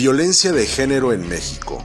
Violencia de género en México.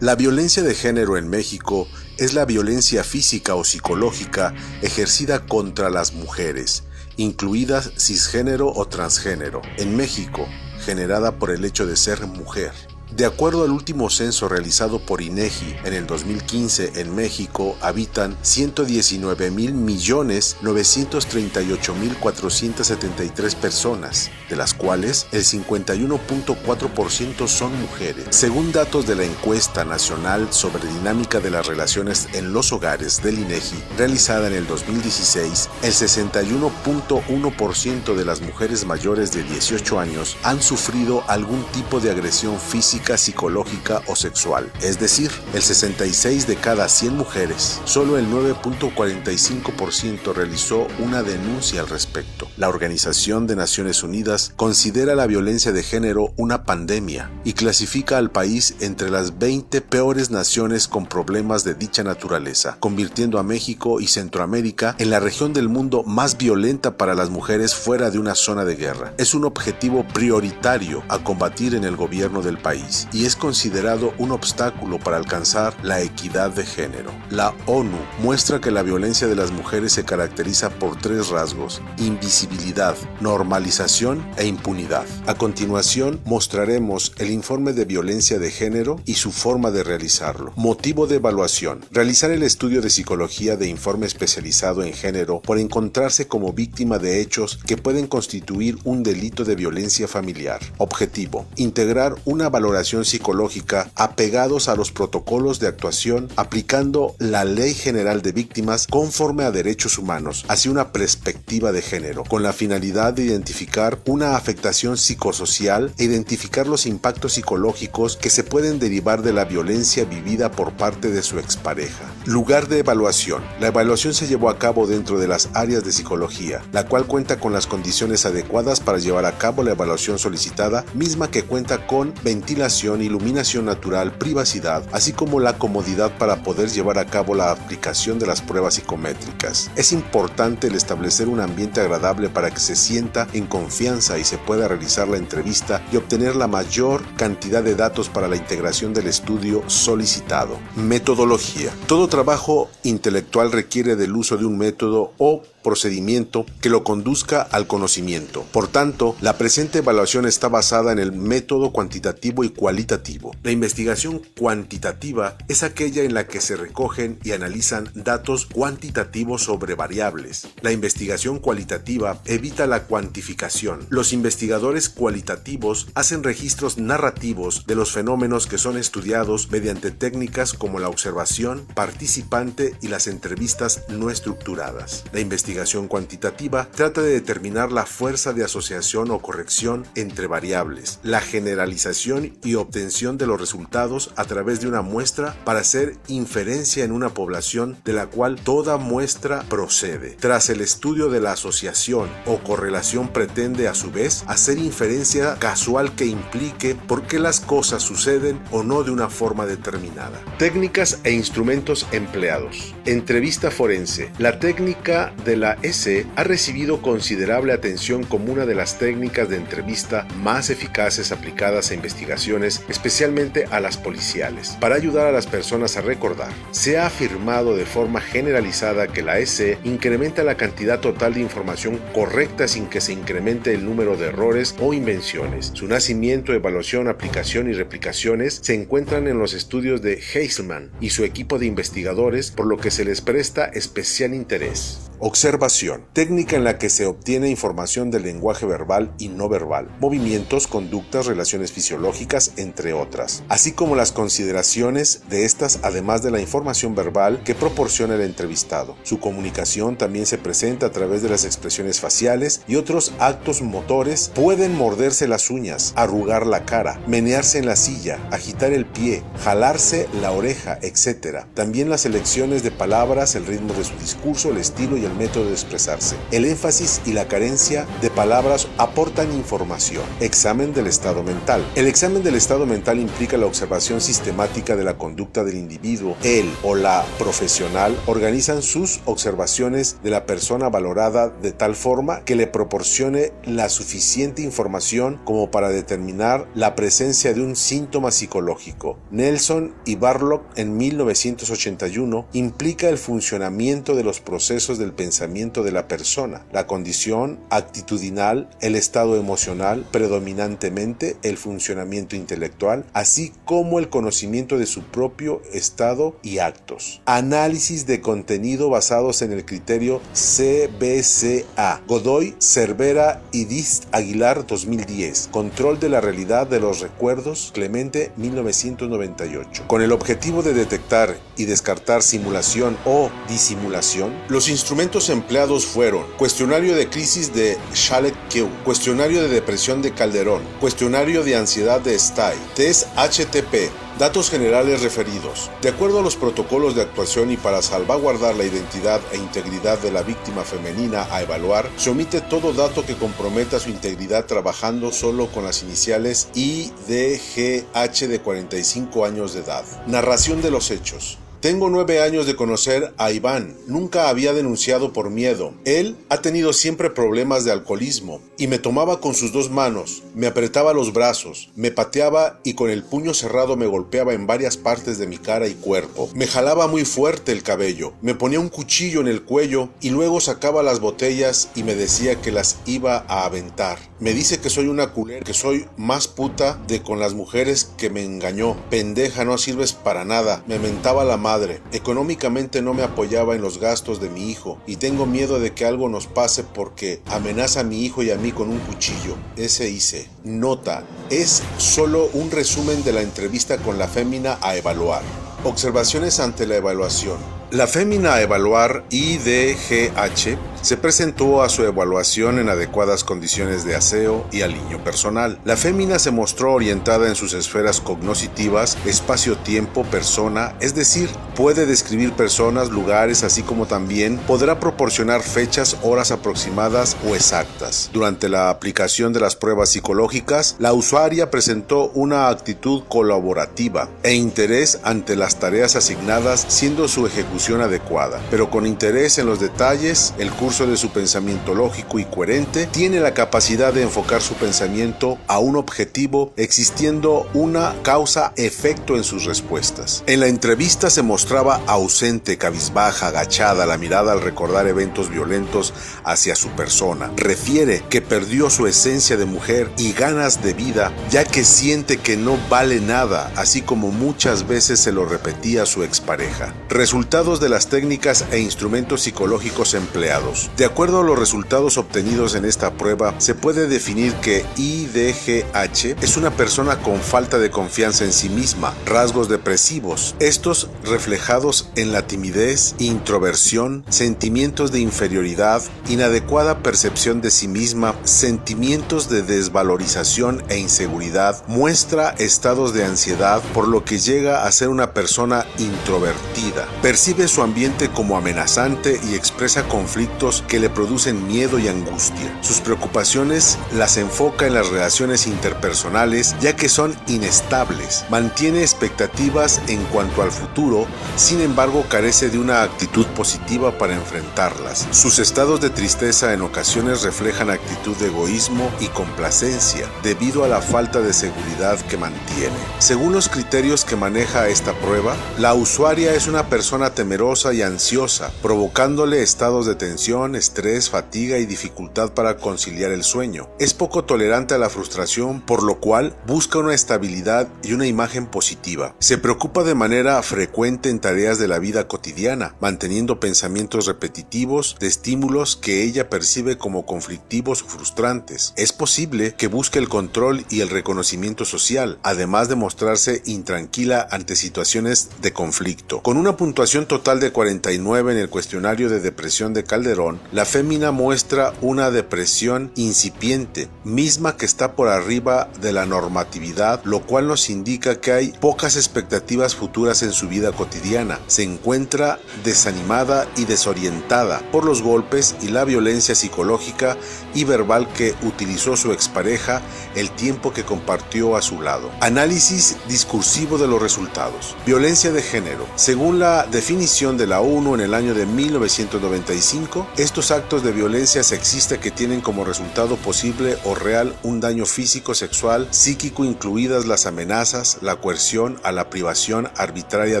La violencia de género en México es la violencia física o psicológica ejercida contra las mujeres, incluidas cisgénero o transgénero, en México, generada por el hecho de ser mujer. De acuerdo al último censo realizado por INEGI en el 2015, en México habitan 119.938.473 personas, de las cuales el 51.4% son mujeres. Según datos de la Encuesta Nacional sobre Dinámica de las Relaciones en los Hogares del INEGI, realizada en el 2016, el 61.1% de las mujeres mayores de 18 años han sufrido algún tipo de agresión física, psicológica o sexual, es decir, el 66 de cada 100 mujeres. Solo el 9.45% realizó una denuncia al respecto. La Organización de Naciones Unidas considera la violencia de género una pandemia y clasifica al país entre las 20 peores naciones con problemas de dicha naturaleza, convirtiendo a México y Centroamérica en la región del mundo más violenta para las mujeres fuera de una zona de guerra. Es un objetivo prioritario a combatir en el gobierno del país y es considerado un obstáculo para alcanzar la equidad de género. La ONU muestra que la violencia de las mujeres se caracteriza por tres rasgos: invisibilidad, normalización e impunidad. A continuación mostraremos el informe de violencia de género y su forma de realizarlo. Motivo de evaluación: realizar el estudio de psicología de informe especializado en género por encontrarse como víctima de hechos que pueden constituir un delito de violencia familiar. Objetivo: integrar una valoración psicológica apegados a los protocolos de actuación aplicando la Ley General de Víctimas conforme a derechos humanos hacia una perspectiva de género, con la finalidad de identificar una afectación psicosocial e identificar los impactos psicológicos que se pueden derivar de la violencia vivida por parte de su expareja. Lugar de evaluación: la evaluación se llevó a cabo dentro de las áreas de psicología, la cual cuenta con las condiciones adecuadas para llevar a cabo la evaluación solicitada, misma que cuenta con ventilación, iluminación natural, privacidad, así como la comodidad para poder llevar a cabo la aplicación de las pruebas psicométricas. Es importante el establecer un ambiente agradable para que se sienta en confianza y se pueda realizar la entrevista y obtener la mayor cantidad de datos para la integración del estudio solicitado. Metodología: todo trabajo intelectual requiere del uso de un método o procedimiento que lo conduzca al conocimiento. Por tanto, la presente evaluación está basada en el método cuantitativo y cualitativo. La investigación cuantitativa es aquella en la que se recogen y analizan datos cuantitativos sobre variables. La investigación cualitativa evita la cuantificación. Los investigadores cualitativos hacen registros narrativos de los fenómenos que son estudiados mediante técnicas como la observación participante y las entrevistas no estructuradas. La investigación cuantitativa trata de determinar la fuerza de asociación o corrección entre variables, la generalización y obtención de los resultados a través de una muestra para hacer inferencia en una población de la cual toda muestra procede. Tras el estudio de la asociación o correlación pretende a su vez hacer inferencia casual que implique por qué las cosas suceden o no de una forma determinada. Técnicas e instrumentos empleados. Entrevista forense. La técnica de la EC ha recibido considerable atención como una de las técnicas de entrevista más eficaces aplicadas a investigaciones, especialmente a las policiales, para ayudar a las personas a recordar. Se ha afirmado de forma generalizada que la EC incrementa la cantidad total de información correcta sin que se incremente el número de errores o invenciones. Su nacimiento, evaluación, aplicación y replicaciones se encuentran en los estudios de Heisman y su equipo de investigadores, por lo que se les presta especial interés. Observación: técnica en la que se obtiene información del lenguaje verbal y no verbal, movimientos, conductas, relaciones fisiológicas, entre otras, así como las consideraciones de estas, además de la información verbal que proporciona el entrevistado. Su comunicación también se presenta a través de las expresiones faciales y otros actos motores. Pueden morderse las uñas, arrugar la cara, menearse en la silla, agitar el pie, jalarse la oreja, etc. También las elecciones de palabras, el ritmo de su discurso, el estilo y el el método de expresarse. El énfasis y la carencia de palabras aportan información. Examen del estado mental. El examen del estado mental implica la observación sistemática de la conducta del individuo. Él o la profesional organizan sus observaciones de la persona valorada de tal forma que le proporcione la suficiente información como para determinar la presencia de un síntoma psicológico. Nelson y Barlock en 1981 implica el funcionamiento de los procesos del pensamiento de la persona, la condición actitudinal, el estado emocional, predominantemente el funcionamiento intelectual, así como el conocimiento de su propio estado y actos. Análisis de contenido basados en el criterio CBCA. Godoy, Cervera y Dist Aguilar 2010. Control de la realidad de los recuerdos, Clemente 1998. Con el objetivo de detectar y descartar simulación o disimulación, los instrumentos empleados fueron cuestionario de crisis de Chalet-Kew, cuestionario de depresión de Calderón, cuestionario de ansiedad de Stay, test HTP. Datos generales referidos. De acuerdo a los protocolos de actuación y para salvaguardar la identidad e integridad de la víctima femenina a evaluar, se omite todo dato que comprometa su integridad trabajando solo con las iniciales IDGH de 45 años de edad. Narración de los hechos. Tengo 9 años de conocer a Iván. Nunca había denunciado por miedo. Él ha tenido siempre problemas de alcoholismo y me tomaba con sus 2 manos, me apretaba los brazos, me pateaba y con el puño cerrado me golpeaba en varias partes de mi cara y cuerpo. Me jalaba muy fuerte el cabello, me ponía un cuchillo en el cuello y luego sacaba las botellas y me decía que las iba a aventar. Me dice que soy una culera, que soy más puta de con las mujeres que me engañó. Pendeja, no sirves para nada. Me mentaba la madre. Económicamente no me apoyaba en los gastos de mi hijo y tengo miedo de que algo nos pase porque amenaza a mi hijo y a mí con un cuchillo. Ese hice. Nota: es solo un resumen de la entrevista con la fémina a evaluar. Observaciones ante la evaluación. La fémina a evaluar, IDGH, se presentó a su evaluación en adecuadas condiciones de aseo y aliño personal. La fémina se mostró orientada en sus esferas cognoscitivas, espacio-tiempo, persona, es decir, puede describir personas, lugares, así como también podrá proporcionar fechas, horas aproximadas o exactas. Durante la aplicación de las pruebas psicológicas, la usuaria presentó una actitud colaborativa e interés ante las tareas asignadas, siendo su ejecución adecuada, pero con interés en los detalles. El curso de su pensamiento lógico y coherente tiene la capacidad de enfocar su pensamiento a un objetivo, existiendo una causa-efecto en sus respuestas. En la entrevista se mostraba ausente, cabizbaja, agachada, la mirada al recordar eventos violentos hacia su persona. Refiere que perdió su esencia de mujer y ganas de vida, ya que siente que no vale nada, así como muchas veces se lo repetía a su expareja. Resultados de las técnicas e instrumentos psicológicos empleados. De acuerdo a los resultados obtenidos en esta prueba, se puede definir que IDGH es una persona con falta de confianza en sí misma, rasgos depresivos, estos reflejados en la timidez, introversión, sentimientos de inferioridad, inadecuada percepción de sí misma, sentimientos de desvalorización e inseguridad, muestra estados de ansiedad, por lo que llega a ser una persona introvertida. Percibe su ambiente como amenazante y expresa conflictos que le producen miedo y angustia. Sus preocupaciones las enfoca en las relaciones interpersonales, ya que son inestables. Mantiene expectativas en cuanto al futuro, sin embargo carece de una actitud positiva para enfrentarlas. Sus estados de tristeza en ocasiones reflejan actitud de egoísmo y complacencia, debido a la falta de seguridad que mantiene. Según los criterios que maneja esta prueba, la usuaria es una persona temerosa y ansiosa, provocándole estados de tensión, estrés, fatiga y dificultad para conciliar el sueño. Es poco tolerante a la frustración, por lo cual busca una estabilidad y una imagen positiva. Se preocupa de manera frecuente en tareas de la vida cotidiana, manteniendo pensamientos repetitivos de estímulos que ella percibe como conflictivos o frustrantes. Es posible que busque el control y el reconocimiento social, además de mostrarse intranquila ante situaciones de conflicto. Con una puntuación total de 49 en el cuestionario de depresión de Calderón, la fémina muestra una depresión incipiente, misma que está por arriba de la normatividad, lo cual nos indica que hay pocas expectativas futuras en su vida cotidiana. Se encuentra desanimada y desorientada por los golpes y la violencia psicológica y verbal que utilizó su expareja el tiempo que compartió a su lado. Análisis discursivo de los resultados. Violencia de género. Según la definición de la ONU en el año de 1995, estos actos de violencia sexista que tienen como resultado posible o real un daño físico, sexual, psíquico, incluidas las amenazas, la coerción a la privación arbitraria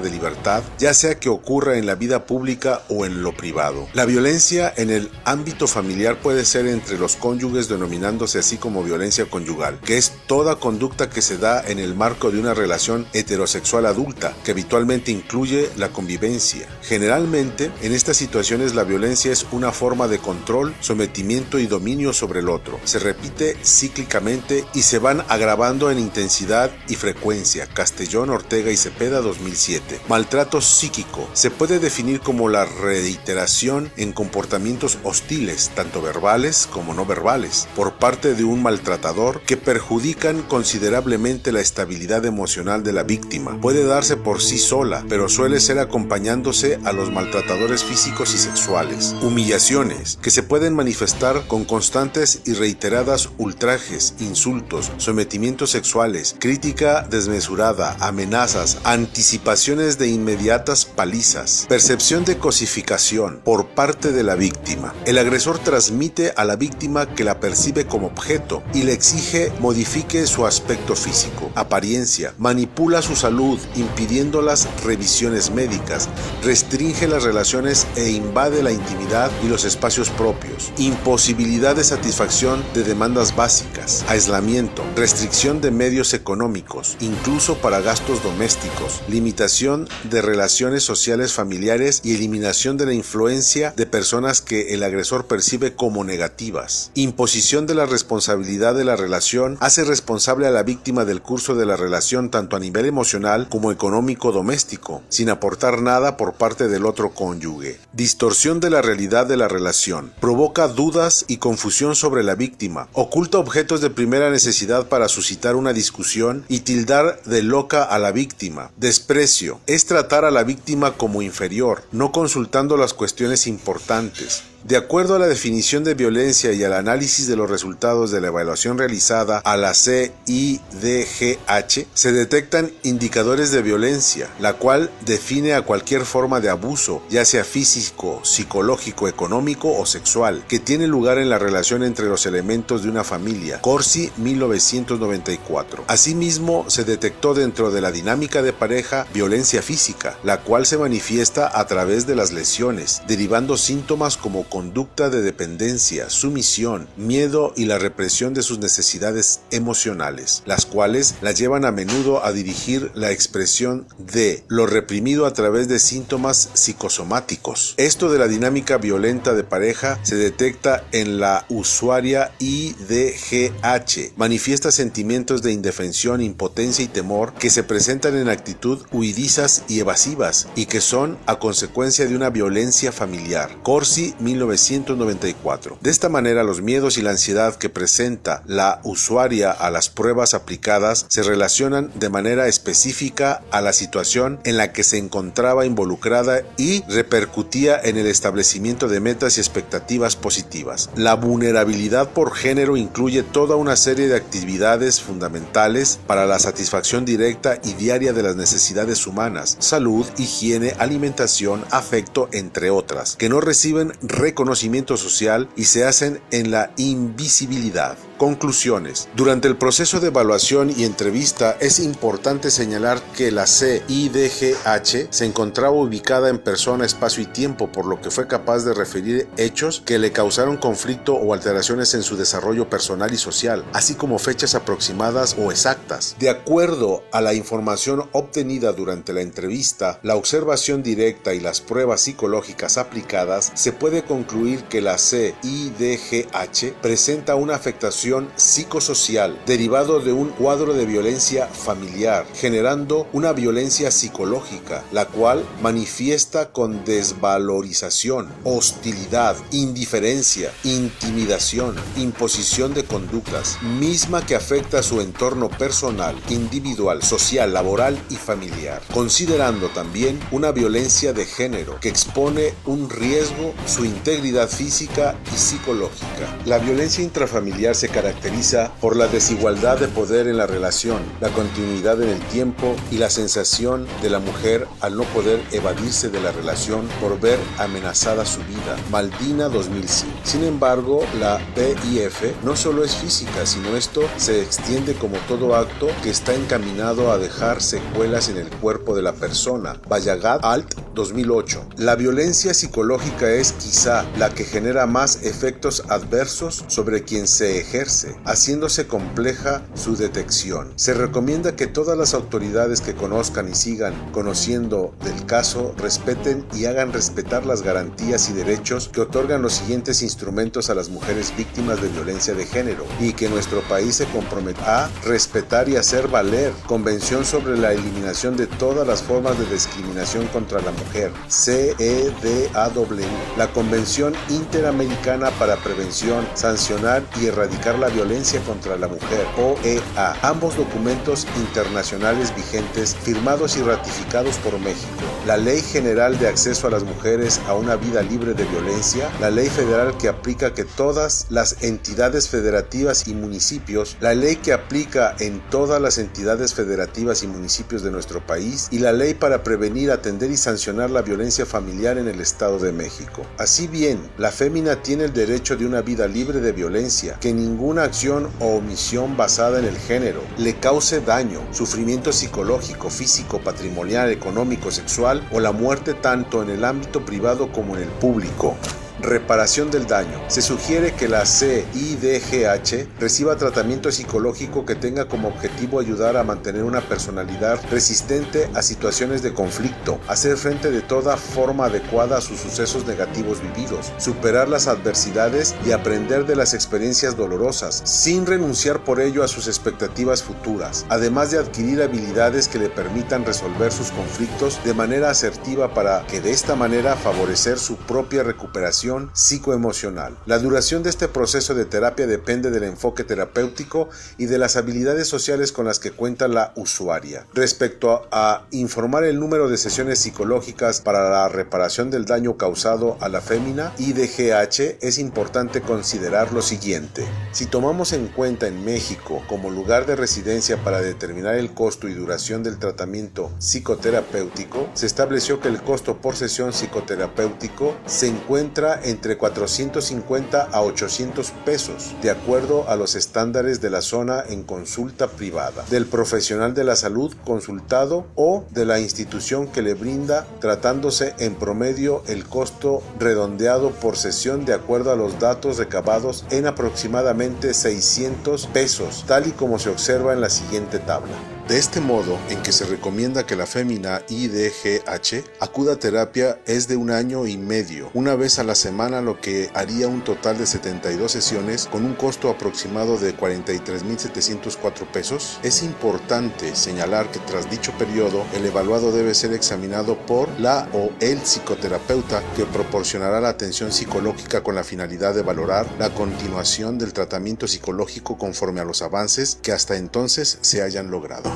de libertad, ya sea que ocurra en la vida pública o en lo privado. La violencia en el ámbito familiar puede ser entre los cónyuges, denominándose así como violencia conyugal, que es toda conducta que se da en el marco de una relación heterosexual adulta, que habitualmente incluye la convivencia. Generalmente, en estas situaciones la violencia es una forma de control, sometimiento y dominio sobre el otro. Se repite cíclicamente y se van agravando en intensidad y frecuencia. Castellón, Ortega y Cepeda, 2007. Maltrato psíquico. Se puede definir como la reiteración en comportamientos hostiles, tanto verbales como no verbales, por parte de un maltratador que perjudican considerablemente la estabilidad emocional de la víctima. Puede darse por sí sola, pero suele ser acompañándose a los maltratadores físicos y sexuales. Humillaciones, que se pueden manifestar con constantes y reiteradas ultrajes, insultos, sometimientos sexuales, crítica desmesurada, amenazas, anticipaciones de inmediatas palizas, percepción de cosificación por parte de la víctima. El agresor transmite a la víctima que la percibe como objeto y le exige modifique su aspecto físico, apariencia, manipula su salud, impidiendo las revisiones médicas, restringe las relaciones e invade la intimidad y los espacios propios, imposibilidad de satisfacción de demandas básicas, aislamiento, restricción de medios económicos, incluso para gastos domésticos, limitación de relaciones sociales familiares y eliminación de la influencia de personas que el agresor percibe como negativas. Imposición de la responsabilidad de la relación hace responsable a la víctima del curso de la relación tanto a nivel emocional como económico doméstico, sin aportar nada por parte del otro cónyuge. Distorsión de la realidad de la relación. Provoca dudas y confusión sobre la víctima. Oculta objetos de primera necesidad para suscitar una discusión y tildar de loca a la víctima. Desprecio. Es tratar a la víctima como inferior, no consultando las cuestiones importantes. De acuerdo a la definición de violencia y al análisis de los resultados de la evaluación realizada a la CIDGH, se detectan indicadores de violencia, la cual define a cualquier forma de abuso, ya sea físico, psicológico, económico o sexual, que tiene lugar en la relación entre los elementos de una familia. Corsi, 1994. Asimismo, se detectó dentro de la dinámica de pareja violencia física, la cual se manifiesta a través de las lesiones, derivando síntomas como conducta de dependencia, sumisión, miedo y la represión de sus necesidades emocionales, las cuales la llevan a menudo a dirigir la expresión de lo reprimido a través de síntomas psicosomáticos. Esto de la dinámica violenta de pareja se detecta en la usuaria IDGH. Manifiesta sentimientos de indefensión, impotencia y temor que se presentan en actitud huidizas y evasivas y que son a consecuencia de una violencia familiar. Corsi, 1994. De esta manera, los miedos y la ansiedad que presenta la usuaria a las pruebas aplicadas se relacionan de manera específica a la situación en la que se encontraba involucrada y repercutía en el establecimiento de metas y expectativas positivas. La vulnerabilidad por género incluye toda una serie de actividades fundamentales para la satisfacción directa y diaria de las necesidades humanas, salud, higiene, alimentación, afecto, entre otras, que no reciben reconocimiento social y se hacen en la invisibilidad. Conclusiones. Durante el proceso de evaluación y entrevista es importante señalar que la CIDGH se encontraba ubicada en persona, espacio y tiempo, por lo que fue capaz de referir hechos que le causaron conflicto o alteraciones en su desarrollo personal y social, así como fechas aproximadas o exactas. De acuerdo a la información obtenida durante la entrevista, la observación directa y las pruebas psicológicas aplicadas, se puede concluir que la CIDGH presenta una afectación distorsión psicosocial derivado de un cuadro de violencia familiar, generando una violencia psicológica, la cual manifiesta con desvalorización, hostilidad, indiferencia, intimidación, imposición de conductas, misma que afecta a su entorno personal, individual, social, laboral y familiar, considerando también una violencia de género que expone un riesgo su integridad física y psicológica. La violencia intrafamiliar se caracteriza por la desigualdad de poder en la relación, la continuidad en el tiempo y la sensación de la mujer al no poder evadirse de la relación por ver amenazada su vida. Maldina 2005. Sin embargo, la VIF no solo es física, sino esto se extiende como todo acto que está encaminado a dejar secuelas en el cuerpo de la persona. Vallagat Alt 2008. La violencia psicológica es quizá la que genera más efectos adversos sobre quien se ejerce, haciéndose compleja su detección. Se recomienda que todas las autoridades que conozcan y sigan conociendo del caso respeten y hagan respetar las garantías y derechos que otorgan los siguientes instrumentos a las mujeres víctimas de violencia de género y que nuestro país se comprometa a respetar y hacer valer. Convención sobre la eliminación de todas las formas de discriminación contra la mujer, CEDAW. La Convención Interamericana para Prevención, Sancionar y Erradicar la Violencia contra la Mujer, OEA. Ambos documentos internacionales vigentes firmados y ratificados por México. La Ley General de Acceso a las Mujeres a una Vida Libre de Violencia, la Ley Federal que aplica que todas las entidades federativas y municipios, la ley que aplica en todas las entidades federativas y municipios de nuestro país y la Ley para prevenir, atender y sancionar la violencia familiar en el Estado de México. Así bien, la fémina tiene el derecho de una vida libre de violencia, que ninguna acción o omisión basada en el género le cause daño, sufrimiento psicológico, físico, patrimonial, económico, sexual o la muerte tanto en el ámbito privado como en el público. Reparación del daño. Se sugiere que la CIDGH reciba tratamiento psicológico que tenga como objetivo ayudar a mantener una personalidad resistente a situaciones de conflicto, hacer frente de toda forma adecuada a sus sucesos negativos vividos, superar las adversidades y aprender de las experiencias dolorosas, sin renunciar por ello a sus expectativas futuras, además de adquirir habilidades que le permitan resolver sus conflictos de manera asertiva para que de esta manera favorecer su propia recuperación psicoemocional. La duración de este proceso de terapia depende del enfoque terapéutico y de las habilidades sociales con las que cuenta la usuaria. Respecto a informar el número de sesiones psicológicas para la reparación del daño causado a la fémina IDGH, es importante considerar lo siguiente. Si tomamos en cuenta en México como lugar de residencia para determinar el costo y duración del tratamiento psicoterapéutico, se estableció que el costo por sesión psicoterapéutico se encuentra entre 450 a 800 pesos, de acuerdo a los estándares de la zona en consulta privada, del profesional de la salud consultado o de la institución que le brinda, tratándose en promedio el costo redondeado por sesión de acuerdo a los datos recabados en aproximadamente 600 pesos, tal y como se observa en la siguiente tabla. De este modo, en que se recomienda que la fémina IDGH acuda a terapia es de 1 año y medio, una vez a la semana, lo que haría un total de 72 sesiones con un costo aproximado de 43,704 pesos. Es importante señalar que tras dicho periodo, el evaluado debe ser examinado por la o el psicoterapeuta que proporcionará la atención psicológica con la finalidad de valorar la continuación del tratamiento psicológico conforme a los avances que hasta entonces se hayan logrado.